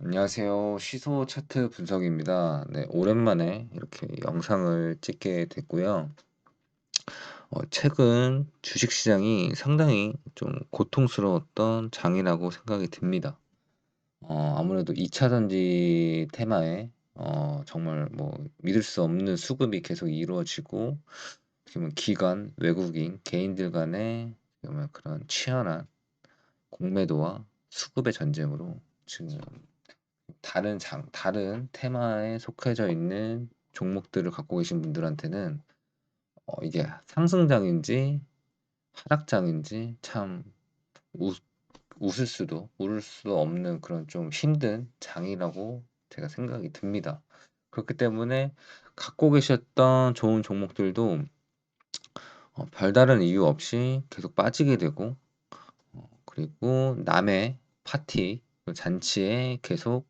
안녕하세요. 시소 차트 분석입니다. 네, 오랜만에 이렇게 영상을 찍게 됐고요. 최근 주식시장이 상당히 좀 고통스러웠던 장이라고 생각이 듭니다. 아무래도 2차 전지 테마에 정말 뭐 믿을 수 없는 수급이 계속 이루어지고, 어떻게 보면 기관, 외국인, 개인들 간의 정말 그런 치열한 공매도와 수급의 전쟁으로 지금 다른 테마에 속해져 있는 종목들을 갖고 계신 분들한테는 이게 상승장인지 하락장인지 참 웃 웃을 수도 울을 수도 없는 그런 좀 힘든 장이라고 제가 생각이 듭니다. 그렇기 때문에 갖고 계셨던 좋은 종목들도 별다른 이유 없이 계속 빠지게 되고, 그리고 남의 파티 그 잔치에 계속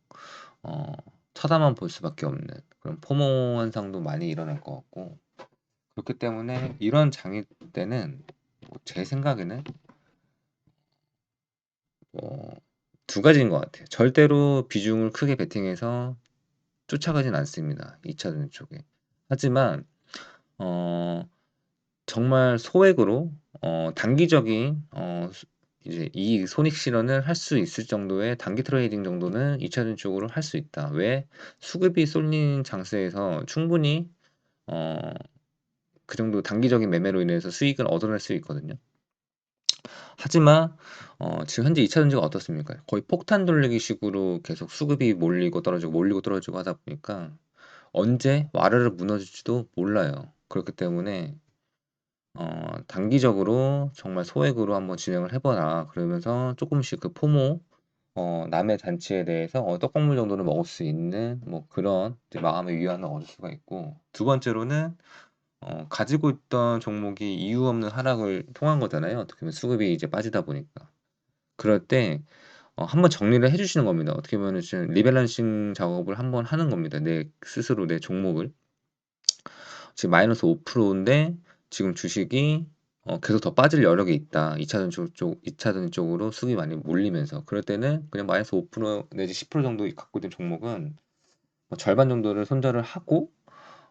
어 쳐다만 볼 수밖에 없는 그런 포모 현상도 많이 일어날 것 같고, 그렇기 때문에 이런 장일 때는 제 생각에는 뭐 두 가지인 것 같아요. 절대로 비중을 크게 베팅해서 쫓아가진 않습니다, 2 차전 쪽에. 하지만 어 정말 소액으로 단기적인 이제 이익 손익 실현을 할 수 있을 정도의 단기 트레이딩 정도는 2 차전 쪽으로 할 수 있다. 왜? 수급이 쏠린 장세에서 충분히 어 그 정도 단기적인 매매로 인해서 수익을 얻어낼 수 있거든요. 하지만 지금 현재 2차 전지가 어떻습니까? 거의 폭탄 돌리기 식으로 계속 수급이 몰리고 떨어지고 몰리고 떨어지고 하다 보니까 언제 와르르 무너질지도 몰라요. 그렇기 때문에 단기적으로 정말 소액으로 한번 진행을 해 보라. 그러면서 쪼끔씩 그 포모 남의 잔치에 대해서 떡국물 정도는 먹을 수 있는 뭐 그런 이제 마음의 위안을 얻을 수가 있고, 두 번째로는 가지고 있던 종목이 이유 없는 하락을 통한 거잖아요, 어떻게 보면 수급이 이제 빠지다 보니까. 그럴 때 한번 정리를 해 주시는 겁니다. 어떻게 보면은 지금 리밸런싱 작업을 한번 하는 겁니다, 내 스스로 내 종목을. 지금 마이너스 5% 인데 지금 주식이 계속 더 빠질 여력이 있다. 2 차전 쪽 2 차전 쪽으로 수급이 많이 몰리면서. 그럴 때는 그냥 마이너스 5% 내지 10% 정도 갖고 있는 종목은 절반 정도를 손절을 하고,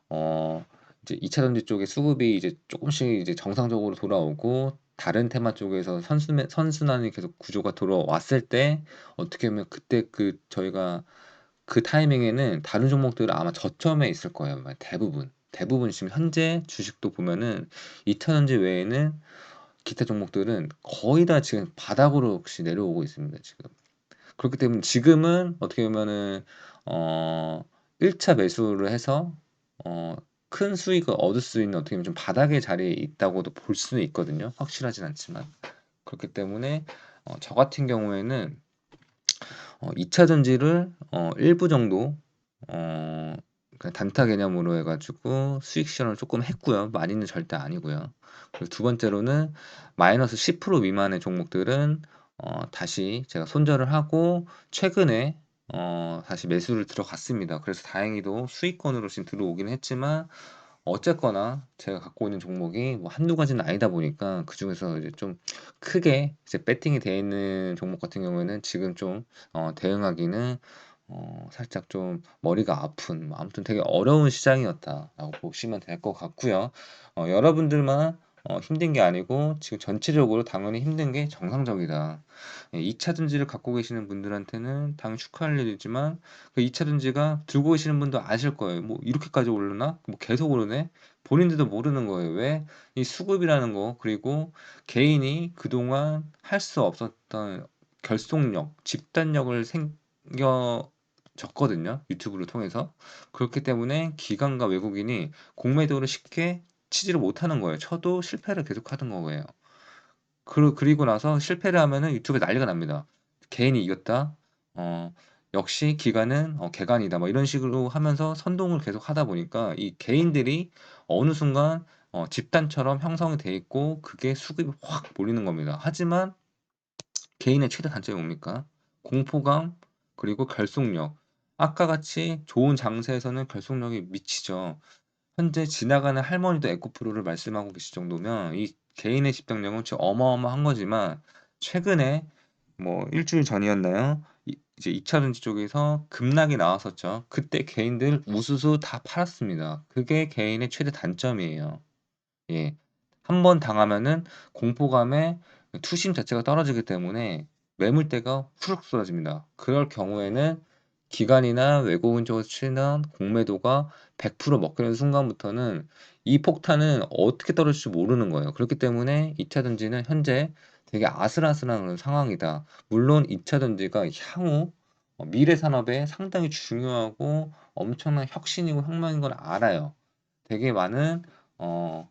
어 이제 2차 전지 쪽에 수급이 이제 쪼끔씩 이제 정상적으로 돌아오고 다른 테마 쪽에서 선순환이 계속 구조가 돌아왔을 때, 어떻게 보면 그때 저희가 그 타이밍에는 다른 종목들은 아마 저점에 있을 거예요, 아마 대부분. 대부분 지금 현재 주식도 보면은 2차 전지 외에는 기타 종목들은 거의 다 지금 바닥으로 혹시 내려오고 있습니다, 지금. 그렇기 때문에 지금은 어떻게 보면은 어 1차 매수를 해서 어 큰 수익을 얻을 수 있는, 어떻게 보면 좀 바닥의 자리에 있다고도 볼 수는 있거든요, 확실하진 않지만. 그렇기 때문에 저 같은 경우에는 2차 전지를 일부 정도 그냥 단타 개념으로 해 가지고 수익 실현을 쪼끔 했고요. 많이는 절대 아니고요. 그리고 두 번째로는 마이너스 10% 미만의 종목들은 다시 제가 손절을 하고 최근에 다시 매수를 들어갔습니다. 그래서 다행히도 수익권으로 지금 들어오긴 했지만, 어쨌거나 제가 갖고 있는 종목이 뭐 한두 가지는 아니다 보니까 그중에서 이제 좀 크게 이제 배팅이 돼 있는 종목 같은 경우에는 지금 좀 대응하기는 살짝 좀 머리가 아픈, 뭐 아무튼 되게 어려운 시장이었다라고 보시면 될 것 같고요. 여러분들만 힘든 게 아니고 지금 전체적으로 당연히 힘든 게 정상적이다. 예, 2 차 전지를 갖고 계시는 분들한테는 당연히 축하할 일이지만, 그 2 차 전지가 들고 계시는 분도 아실 거예요. '뭐 이렇게까지 오르나? 뭐 계속 오르네?' 본인들도 모르는 거예요. 왜? 이 수급이라는 거, 그리고 개인이 그동안 할 수 없었던 결속력, 집단력을 생겨 졌거든요, 유튜브를 통해서. 그렇기 때문에 기관과 외국인이 공매도를 쉽게 치지를 못하는 거예요. 쳐도 실패를 계속하는 거예요. 그리고 나서 실패를 하면은 유튜브에 난리가 납니다. "개인이 이겼다. 어 역시 기관은 개간이다." 뭐 이런 식으로 하면서 선동을 계속하다 보니까 이 개인들이 어느 순간 집단처럼 형성이 돼 있고 그게 수급이 확 몰리는 겁니다. 하지만 개인의 최대 단점이 뭡니까? 공포감, 그리고 결속력. 아까 같이 좋은 장세에서는 결속력이 미치죠. 현재 지나가는 할머니도 에코프로를 말씀하고 계실 정도면 이 개인의 집중력은 진짜 어마어마한 거지만, 최근에 뭐 일 주일 전이었나요? 이제 2차 전지 쪽에서 급락이 나왔었죠. 그때 개인들 우수수 다 팔았습니다. 그게 개인의 최대 단점이에요. 예. 한 번 당하면은 공포감에 투심 자체가 떨어지기 때문에 매물대가 후룩 쏟아집니다. 그럴 경우에는 기관이나 외국인 쪽에서 치는 공매도가 100% 먹히는 순간부터는 이 폭탄은 어떻게 떨어질지 모르는 거예요. 그렇기 때문에 2차 전지는 현재 되게 아슬아슬한 그런 상황이다. 물론 2차 전지가 향후 미래 산업에 상당히 중요하고 엄청난 혁신이고 혁명인 걸 알아요. 되게 많은 어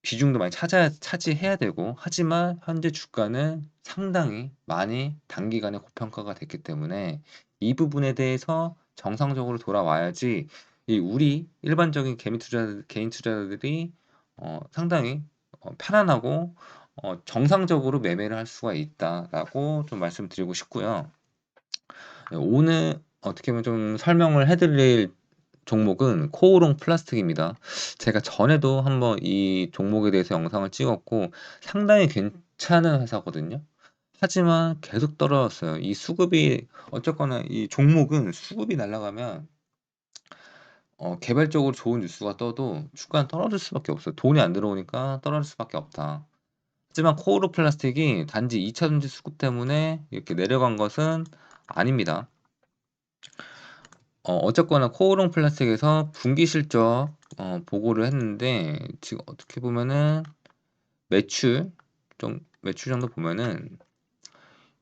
비중도 많이 차지해야 되고 하지만 현재 주가는 상당히 많이 단기간에 고평가가 됐기 때문에 이 부분에 대해서 정상적으로 돌아와야지 이 우리 일반적인 개인 투자자들이 상당히 편안하고 정상적으로 매매를 할 수가 있다라고 좀 말씀드리고 싶고요. 네, 오늘 어떻게 보면 좀 설명을 해드릴 종목은 코오롱 플라스틱입니다. 제가 전에도 한번 이 종목에 대해서 영상을 찍었고 상당히 괜찮은 회사거든요. 하지만 계속 떨어졌어요. 이 수급이 어쨌거나 이 종목은 수급이 날아가면 개별적으로 좋은 뉴스가 떠도 주가는 떨어질 수밖에 없어요. 돈이 안 들어오니까 떨어질 수밖에 없다. 하지만 코오롱 플라스틱이 단지 2차 전지 수급 때문에 이렇게 내려간 것은 아닙니다. 어쨌거나 코오롱 플라스틱에서 분기 실적 보고를 했는데 지금 어떻게 보면은 매출 매출 정도 보면은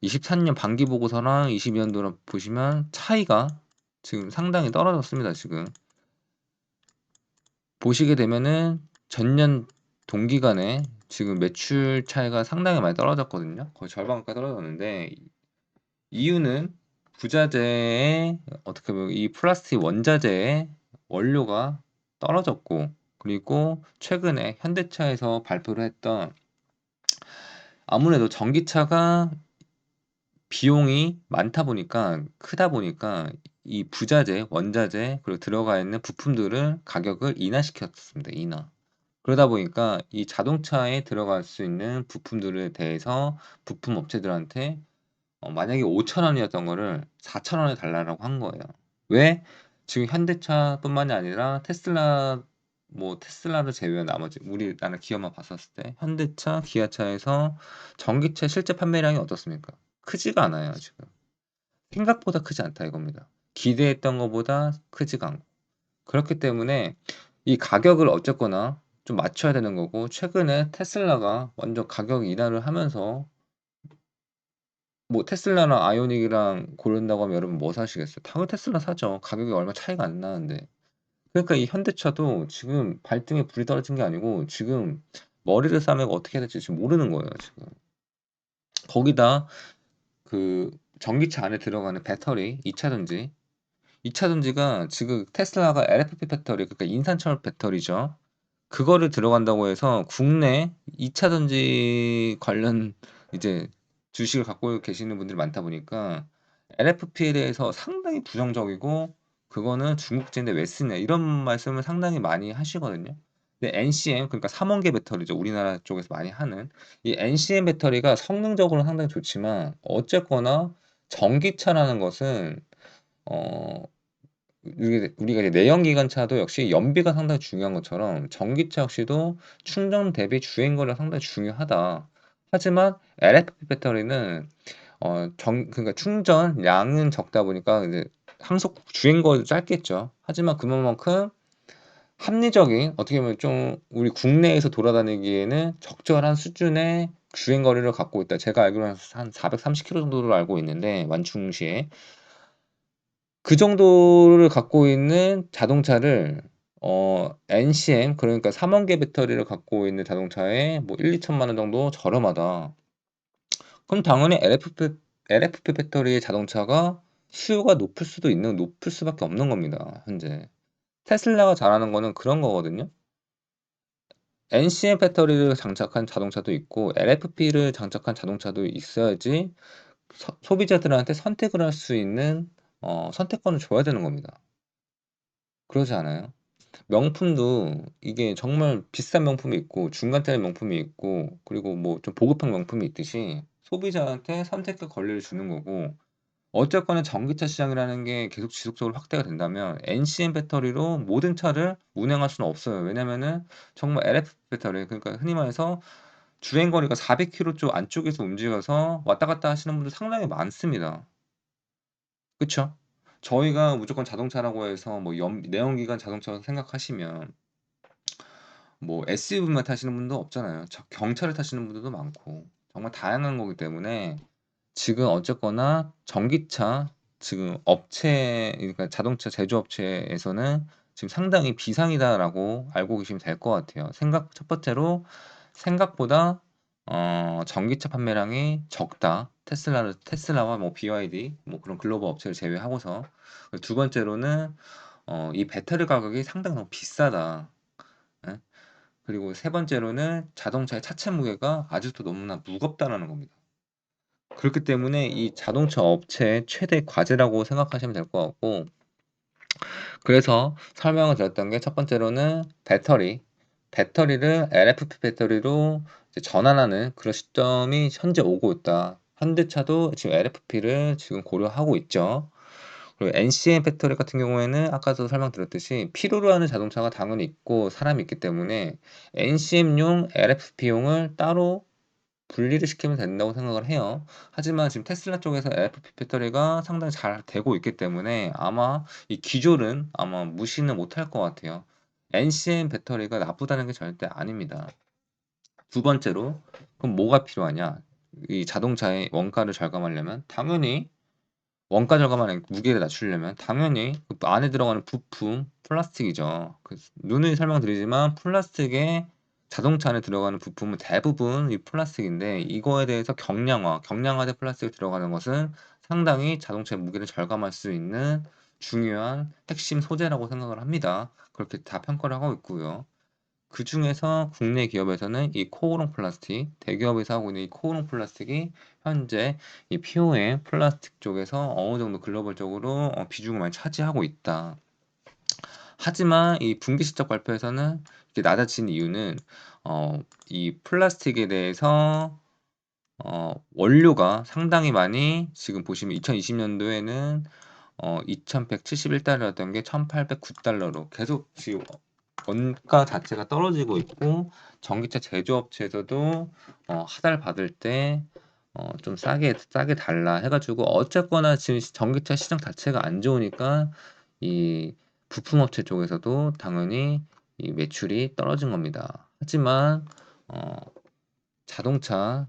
23년 반기 보고서랑 22년도랑 보시면 차이가 지금 상당히 떨어졌습니다. 지금 보시게 되면은 전년 동기간에 지금 매출 차이가 상당히 많이 떨어졌거든요. 거의 절반 가까이 떨어졌는데 이유는 부자재의 어떻게 보면 이 플라스틱 원자재의 원료가 떨어졌고 그리고 최근에 현대차에서 발표를 했던 아무래도 전기차가 비용이 많다 보니까 크다 보니까 이 부자재, 원자재 그리고 들어가 있는 부품들을 가격을 인하시켰습니다. 인하. 그러다 보니까 이 자동차에 들어갈 수 있는 부품들에 대해서 부품 업체들한테 만약에 5,000원이었던 거를 4,000원에 달라고 한 거예요. 왜? 지금 현대차뿐만이 아니라 테슬라를 제외한 나머지 우리나라 기업만 봤었을 때 현대차, 기아차에서 전기차 실제 판매량이 어떻습니까? 크지가 않아요, 지금. 생각보다 크지 않다 이겁니다. 기대했던 것보다 크지가 않고. 그렇기 때문에 이 가격을 어쨌거나 좀 맞춰야 되는 거고 최근에 테슬라가 완전 가격 인하를 하면서 뭐 테슬라랑 아이오닉이랑 고른다고 하면 여러분 뭐 사시겠어요? 당연히 테슬라 사죠. 가격이 얼마 차이가 안 나는데. 그러니까 이 현대차도 지금 발등에 불이 떨어진 게 아니고 지금 머리를 싸매고 어떻게 해야 될지 지금 모르는 거예요, 지금. 거기다 그 전기차 안에 들어가는 배터리 2차 전지. 2차 전지가 지금 테슬라가 LFP 배터리 그러니까 인산철 배터리죠. 그거를 들어간다고 해서 국내 2차 전지 관련 이제 주식을 갖고 계시는 분들이 많다 보니까 LFP에 대해서 상당히 부정적이고 그거는 중국제인데 왜 쓰냐 이런 말씀을 상당히 많이 하시거든요. 근데 NCM 그러니까 삼원계 배터리죠. 우리나라 쪽에서 많이 하는 이 NCM 배터리가 성능적으로는 상당히 좋지만 어쨌거나 전기차라는 것은 어 우리가 이제 내연기관차도 역시 연비가 상당히 중요한 것처럼 전기차 역시도 충전 대비 주행거리가 상당히 중요하다. 하지만 LFP 배터리는 그러니까 충전량은 적다 보니까 이제 항속 주행거리도 짧겠죠. 하지만 그만큼 합리적인 어떻게 보면 좀 우리 국내에서 돌아다니기에는 적절한 수준의 주행거리를 갖고 있다. 제가 알기로는 한 430km 정도로 알고 있는데 완충 시에 그 정도를 갖고 있는 자동차를 NCM 그러니까 3원계 배터리를 갖고 있는 자동차에 뭐 1-2천만 원 정도 저렴하다. 그럼 당연히 LFP 배터리의 자동차가 수요가 높을 수밖에 없는 겁니다. 현재. 테슬라가 잘하는 거는 그런 거거든요. NCM 배터리를 장착한 자동차도 있고 LFP를 장착한 자동차도 있어야지 소비자들한테 선택을 할 수 있는 선택권을 줘야 되는 겁니다. 그러지 않아요? 명품도 이게 정말 비싼 명품이 있고 중간짜리 명품이 있고 그리고 뭐 좀 보급형 명품이 있듯이 소비자한테 선택의 권리를 주는 거고 어쨌거나 전기차 시장이라는 게 계속 지속적으로 확대가 된다면 NCM 배터리로 모든 차를 운행할 수는 없어요. 왜냐면은 정말 LFP 배터리, 그러니까 흔히 말해서 주행 거리가 400km 쪽 안쪽에서 움직여서 왔다 갔다 하시는 분들 상당히 많습니다. 그쵸? 저희가 무조건 자동차라고 해서 뭐 내연기관 자동차로 생각하시면 뭐 SUV만 타시는 분도 없잖아요. 경차를 타시는 분들도 많고 정말 다양한 거기 때문에 지금 어쨌거나 전기차 지금 업체, 그러니까 자동차 제조업체에서는 지금 상당히 비상이다라고 알고 계시면 될 것 같아요. 첫 번째로 생각보다 전기차 판매량이 적다. 테슬라와 뭐 BYD 뭐 그런 글로벌 업체를 제외하고서. 두 번째로는 이 배터리 가격이 상당히 너무 비싸다. 예? 그리고 세 번째로는 자동차의 차체 무게가 아직도 너무나 무겁다라는 겁니다. 그렇기 때문에 이 자동차 업체의 최대 과제라고 생각하시면 될 것 같고, 그래서 설명을 드렸던 게 첫 번째로는 배터리를 LFP 배터리로 이제 전환하는 그런 시점이 현재 오고 있다. 현대차도 지금 LFP를 지금 고려하고 있죠. 그리고 NCM 배터리 같은 경우에는 아까도 설명드렸듯이 필요로 하는 자동차가 당연히 있고 사람이 있기 때문에 NCM용, LFP용을 따로 분리를 시키면 된다고 생각을 해요. 하지만 지금 테슬라 쪽에서 LFP 배터리가 상당히 잘 되고 있기 때문에 아마 이 기졸은 아마 무시는 못할 것 같아요. NCM 배터리가 나쁘다는 게 절대 아닙니다. 두 번째로, 그럼 뭐가 필요하냐? 이 자동차의 원가를 절감하려면 당연히 원가 절감하는 무게를 낮추려면 당연히 그 안에 들어가는 부품 플라스틱이죠. 누누이 설명드리지만 플라스틱에 자동차 안에 들어가는 부품은 대부분 이 플라스틱인데 이거에 대해서 경량화된 플라스틱이 들어가는 것은 상당히 자동차의 무게를 절감할 수 있는 중요한 핵심 소재라고 생각을 합니다. 그렇게 다 평가를 하고 있고요. 그중에서 국내 기업에서는 이 코오롱 플라스틱, 대기업에서 하고 있는 이 코오롱 플라스틱이 현재 이 POM 플라스틱 쪽에서 어느 정도 글로벌적으로 비중을 많이 차지하고 있다. 하지만 이 분기 실적 발표에서는 이렇게 낮아진 이유는 이 플라스틱에 대해서 원료가 상당히 많이 지금 보시면 2020년도에는 2,171달러였던 게 1,809달러로 계속 지금 원가 자체가 떨어지고 있고 전기차 제조업체에서도 하달 받을 때 좀 싸게 달라 해가지고 어쨌거나 지금 전기차 시장 자체가 안 좋으니까 이 부품업체 쪽에서도 당연히 이 매출이 떨어진 겁니다. 하지만 어,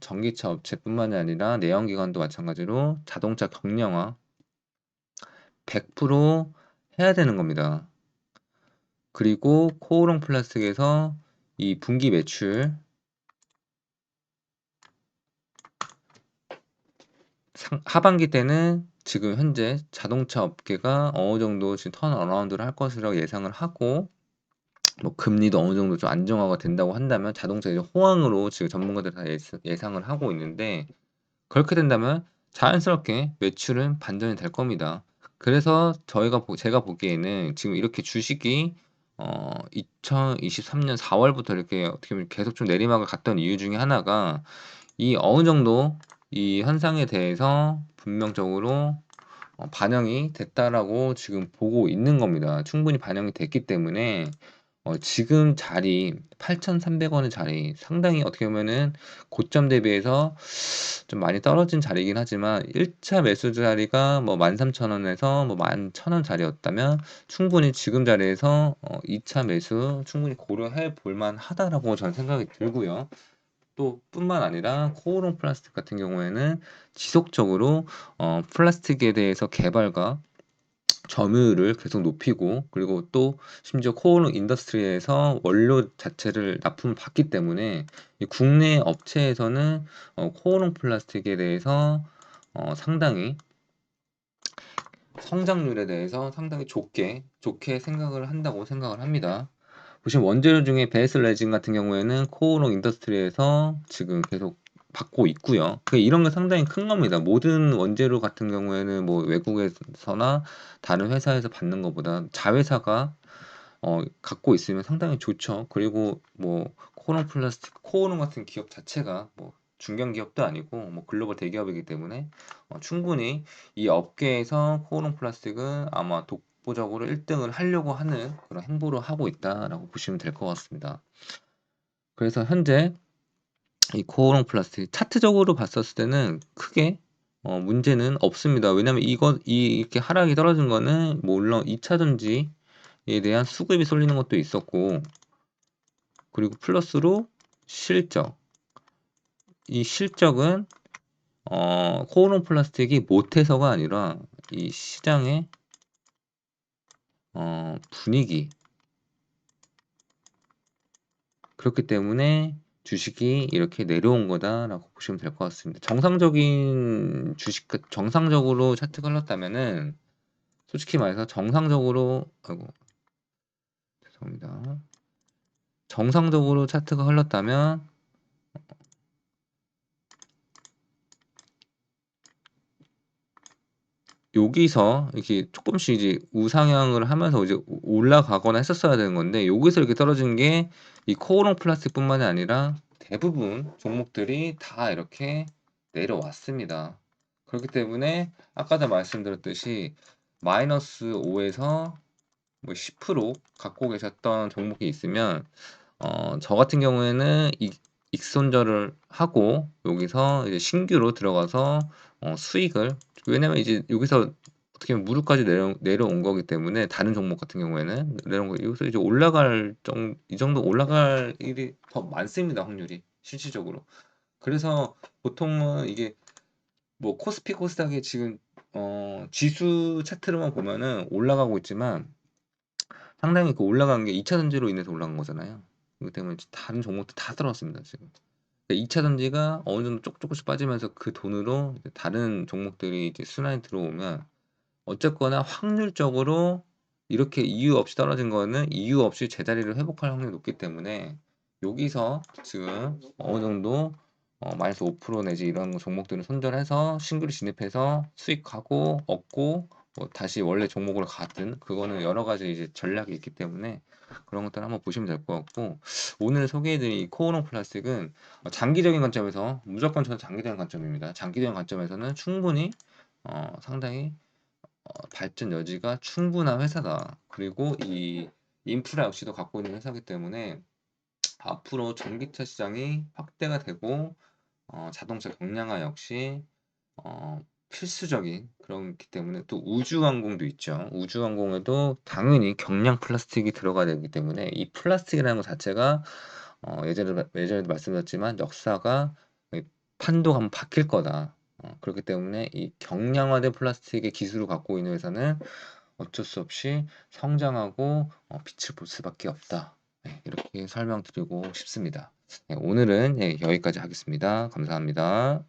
전기차 업체뿐만이 아니라 내연기관도 마찬가지로 자동차 경량화 100% 해야 되는 겁니다. 그리고 코오롱 플라스틱에서 이 분기 매출 하반기 때는 지금 현재 자동차 업계가 어느 정도 지금 턴어라운드를 할 것이라고 예상을 하고 뭐 금리도 어느 정도 좀 안정화가 된다고 한다면 자동차 이제 호황으로 지금 전문가들 다 예상을 하고 있는데 그렇게 된다면 자연스럽게 매출은 반전이 될 겁니다. 그래서 제가 보기에는 지금 이렇게 주식이 2023년 4월부터 이렇게 어떻게 보면 계속 좀 내리막을 갔던 이유 중에 하나가 이 어느 정도 이 현상에 대해서 분명적으로 반영이 됐다라고 지금 보고 있는 겁니다. 충분히 반영이 됐기 때문에 지금 자리 8,300원의 자리 상당히 어떻게 보면은 고점 대비해서 좀 많이 떨어진 자리이긴 하지만 1차 매수 자리가 뭐 13,000원에서 뭐 11,000원 자리였다면 충분히 지금 자리에서 2차 매수 충분히 고려해 볼 만하다라고 저는 생각이 들고요. 또 뿐만 아니라 코오롱 플라스틱 같은 경우에는 지속적으로 플라스틱에 대해서 개발과 점유율을 계속 높이고 그리고 또 심지어 코오롱 인더스트리에서 원료 자체를 납품을 받기 때문에 이 국내 업체에서는 코오롱 플라스틱에 대해서 상당히 성장률에 대해서 상당히 좋게 생각을 한다고 생각을 합니다. 보시면 원재료 중에 베이스 레진 같은 경우에는 코오롱 인더스트리에서 지금 계속 받고 있고요. 이런 게 상당히 큰 겁니다. 모든 원재료 같은 경우에는 뭐 외국에서나 다른 회사에서 받는 것보다 자회사가 갖고 있으면 상당히 좋죠. 그리고 뭐 코오롱 플라스틱, 코오롱 같은 기업 자체가 뭐 중견 기업도 아니고 뭐 글로벌 대기업이기 때문에 충분히 이 업계에서 코오롱 플라스틱은 아마 독보적으로 1등을 하려고 하는 그런 행보를 하고 있다라고 보시면 될 것 같습니다. 그래서 현재 이 코오롱 플라스틱 차트적으로 봤었을 때는 크게 문제는 없습니다. 왜냐면 이렇게 하락이 떨어진 거는 뭐 물론 2차 전지에 대한 수급이 쏠리는 것도 있었고, 그리고 플러스로 실적. 이 실적은 코오롱 플라스틱이 못해서가 아니라 이 시장의 분위기, 그렇기 때문에 주식이 이렇게 내려온 거다라고 보시면 될 것 같습니다. 정상적인 주식, 정상적으로 차트가 흘렀다면은 솔직히 말해서 정상적으로, 아이고 죄송합니다. 정상적으로 차트가 흘렀다면 여기서 이렇게 조금씩 이제 우상향을 하면서 이제 올라가거나 했었어야 되는 건데, 여기서 이렇게 떨어진 게 이 코오롱 플라스틱뿐만이 아니라 대부분 종목들이 다 이렇게 내려왔습니다. 그렇기 때문에 아까도 말씀드렸듯이 마이너스 5에서 뭐 10% 갖고 계셨던 종목이 있으면 저 같은 경우에는 익손절을 하고 여기서 이제 신규로 들어가서 수익을, 왜냐면 이제 여기서 어떻게 보면 무릎까지 내려온 거기 때문에 다른 종목 같은 경우에는 내려온 거, 여기서 이제 이 정도 올라갈 일이 더 많습니다, 확률이 실질적으로. 그래서 보통은 이게 뭐 코스피 코스닥이 지금 지수 차트로만 보면은 올라가고 있지만 상당히 그 올라간 게 2차 전지로 인해서 올라간 거잖아요. 그렇기 때문에 다른 종목도 다 떨어졌습니다, 지금. 2차 전지가 어느 정도 조금씩 빠지면서 그 돈으로 이제 다른 종목들이 이제 순환이 들어오면 어쨌거나 확률적으로 이렇게 이유 없이 떨어진 거는 이유 없이 제자리를 회복할 확률이 높기 때문에 여기서 지금 어느 정도 마이너스 5% 내지 이런 종목들을 손절해서 신규로 진입해서 수익하고 얻고 뭐 다시 원래 종목으로 가든, 그거는 여러 가지 이제 전략이 있기 때문에 그런 것들 한번 보시면 될 것 같고, 오늘 소개해드린 이 코오롱 플라스틱은 장기적인 관점에서, 무조건 저는 장기적인 관점입니다. 장기적인 관점에서는 충분히 상당히 발전 여지가 충분한 회사다. 그리고 이 인프라 역시도 갖고 있는 회사이기 때문에 앞으로 전기차 시장이 확대가 되고 자동차 경량화 역시 필수적인 그렇기 때문에, 또 우주항공도 있죠. 우주항공에도 당연히 경량 플라스틱이 들어가야 되기 때문에 이 플라스틱이라는 것 자체가 예전에도 말씀드렸지만 역사가 판도가 한번 바뀔 거다. 그렇기 때문에 이 경량화된 플라스틱의 기술을 갖고 있는 회사는 어쩔 수 없이 성장하고 빛을 볼 수밖에 없다. 네, 이렇게 설명드리고 싶습니다. 네, 오늘은 여기까지 하겠습니다. 감사합니다.